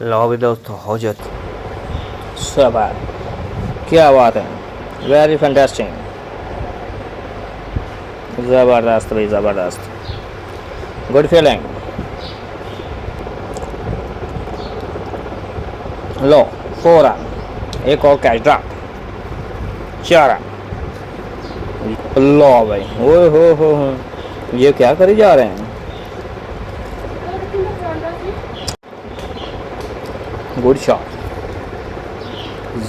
लो भी दोस्तों हो जाती। सब है, क्या बात है, वेरी फैंटास्टिक, ज़बरदस्त भाई ज़बरदस्त, गुड फीलिंग। लो 4 रन, एक और कैच ड्रॉप, 4 रन। लो भाई, ओए हो, ये क्या करे जा रहे हैं। गुड शॉट,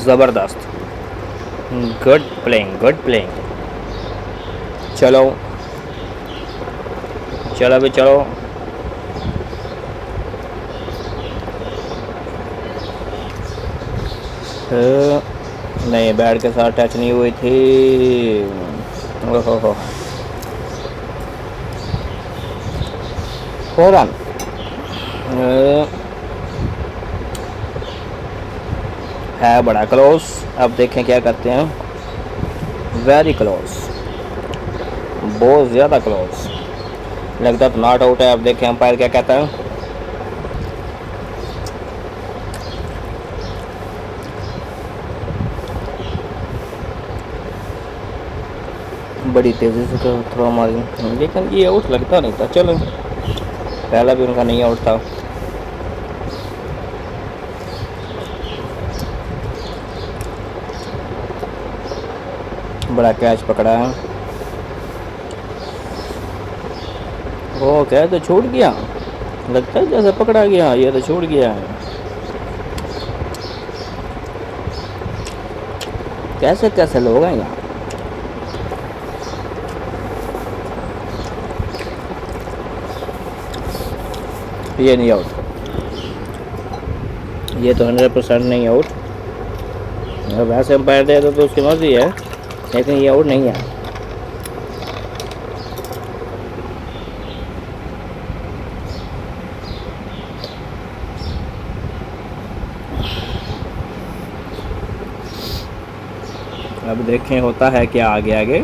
ज़बरदस्त, गुड प्लेइंग गुड प्लेइंग। चलो चलो भी चलो। नहीं, बैट के साथ टच नहीं हुई थी। ओहो हो, 4 रन। है बड़ा क्लोज, अब देखें क्या करते हैं। वेरी क्लोज, बहुत ज़्यादा क्लोज, लगता तो नॉट आउट है। अब देखें अंपायर क्या कहता है। बड़ी तेज़ी से थ्रो मारी, लेकिन ये आउट लगता नहीं था। चलो, पहला भी उनका नहीं आउट था। बड़ा कैच पकड़ा है। वो क्या तो छूट गया, लगता है जैसे पकड़ा गया, ये तो छूट गया है। कैसे कैसे लोग हैं यहाँ। ये नहीं आउट, ये तो 100% नहीं आउट। अब वैसे अंपायर दे तो उसकी मर्जी है, लेकिन ये आउट नहीं है। अब देखें होता है क्या आगे आगे।